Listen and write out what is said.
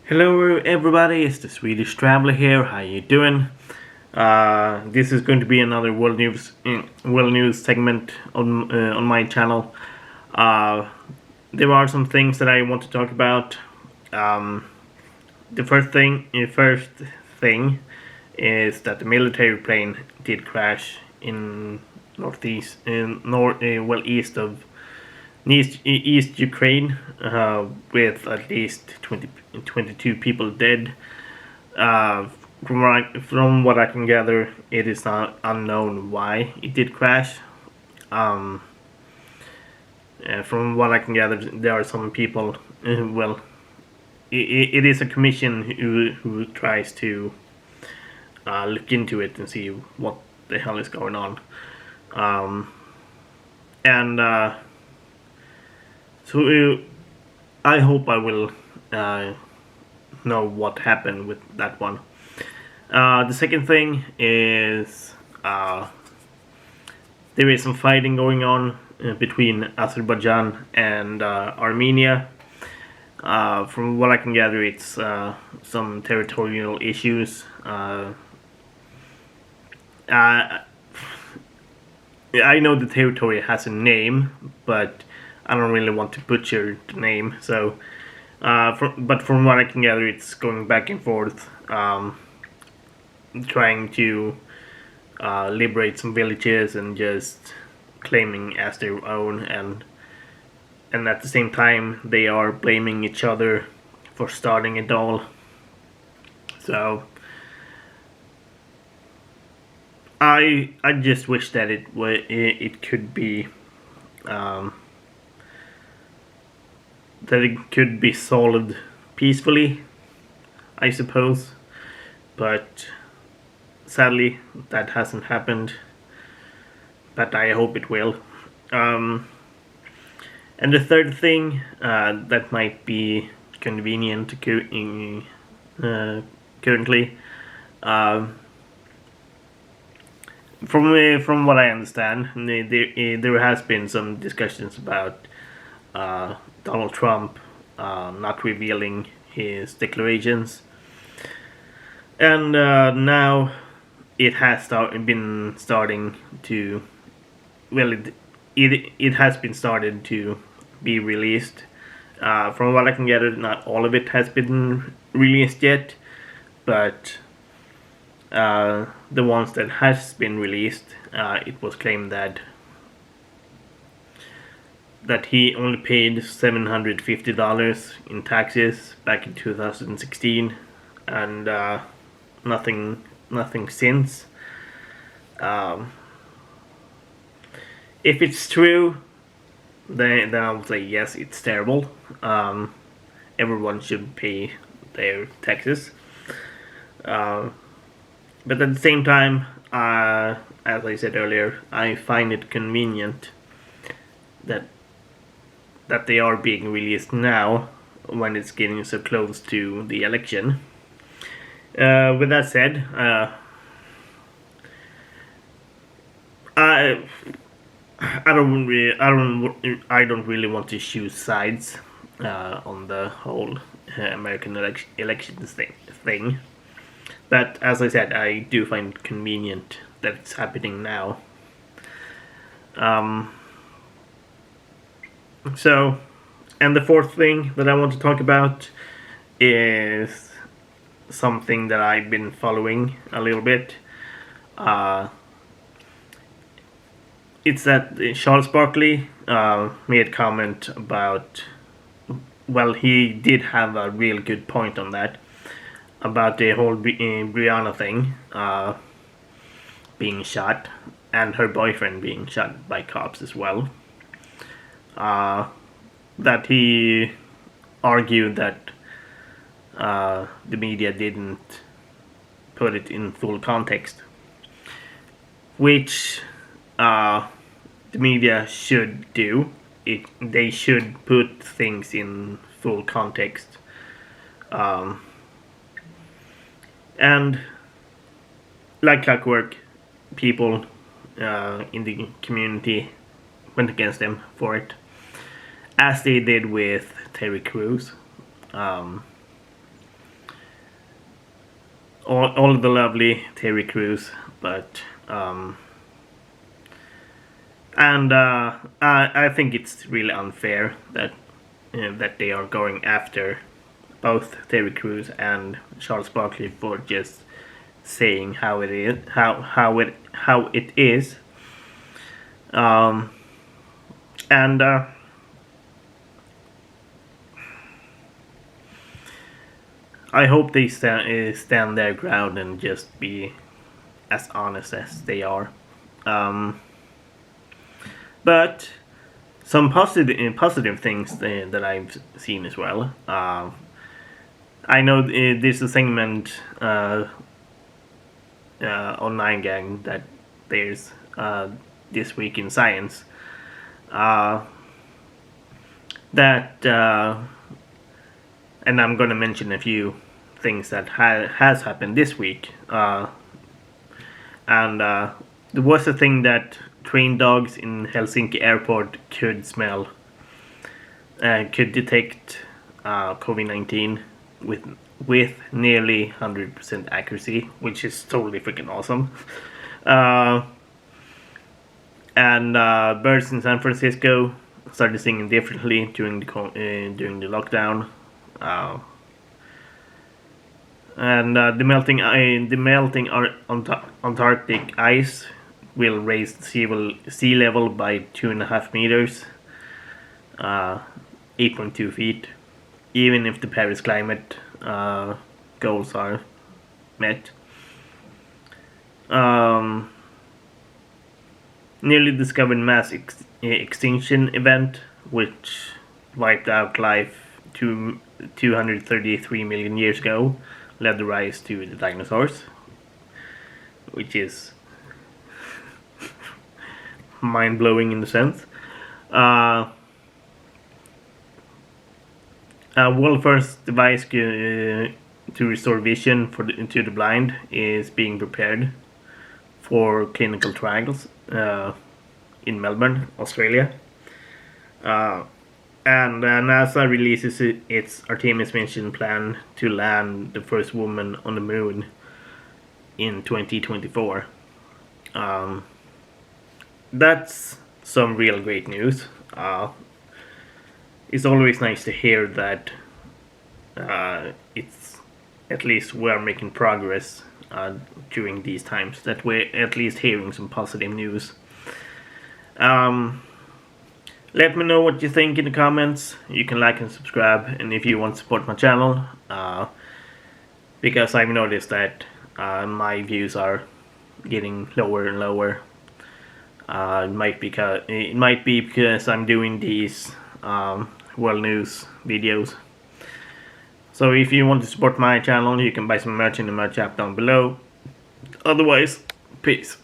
Hello everybody, it's the Swedish Traveler here. How you doing? This is going to be another world news segment on my channel. There are some things that I want to talk about. The first thing is that the military plane did crash in East Ukraine, with at least 22 people dead. From what I can gather, it is not unknown why it did crash. From what I can gather, there are some people. It is a commission who tries to look into it and see what the hell is going on. So I hope I will know what happened with that one. The second thing is there is some fighting going on between Azerbadjan and Armenia. From what I can gather, it's some territorial issues. I know the territory has a name, but I don't really want to butcher the name. So, but from what I can gather, it's going back and forth, trying to liberate some villages and just claiming as their own, and at the same time they are blaming each other for starting it all. So I just wish that it could be that it could be solved peacefully, I suppose, but sadly that hasn't happened, but I hope it will. And the third thing that might be convenient currently, from what I understand, there has been some discussions about Donald Trump not revealing his declarations, and now it has been starting to be released. From what I can gather, not all of it has been released yet, but the ones that has been released, it was claimed that he only paid $750 in taxes back in 2016, and nothing since. If it's true, then I would say yes, it's terrible. Everyone should pay their taxes. But at the same time, as I said earlier, I find it convenient that they are being released now, when it's getting so close to the election. With that said, I don't really want to choose sides on the whole American elections thing. But as I said, I do find it convenient that it's happening now. So, and the fourth thing that I want to talk about is something that I've been following a little bit. It's that Charles Barkley made a comment about, well, he did have a real good point on that, about the whole Brianna thing, being shot, and her boyfriend being shot by cops as well. That he argued that the media didn't put it in full context, which the media should do. They should put things in full context, and like clockwork, people in the community went against them for it, as they did with Terry Crews. all the lovely Terry Crews, but I think it's really unfair that that they are going after both Terry Crews and Charles Barkley for just saying how it is, how it is, and I hope they stand their ground and just be as honest as they are. But some positive things that I've seen as well. I know there's a segment on 9gag that there's this week in science that and I'm going to mention a few things that has happened this week. And there was a thing that train dogs in Helsinki airport could smell, could detect COVID-19 with nearly 100% accuracy, which is totally freaking awesome. And birds in San Francisco started singing differently during the lockdown. And the melting Antarctic ice will raise sea level by 2.5 meters, 8.2 feet, even if the Paris climate goals are met. Nearly discovered mass extinction event, which wiped out life 233 million years ago, led the rise to the dinosaurs, which is mind-blowing in a sense. World first device to restore vision to the blind is being prepared for clinical trials in Melbourne, Australia. And NASA releases its Artemis mission plan to land the first woman on the moon in 2024. That's some real great news. It's always nice to hear that it's at least we're making progress during these times, that we're at least hearing some positive news. Let me know what you think in the comments. You can like and subscribe, and if you want to support my channel, because I've noticed that my views are getting lower and lower. It might be because I'm doing these world news videos. So if you want to support my channel, you can buy some merch in the merch app down below. Otherwise, peace.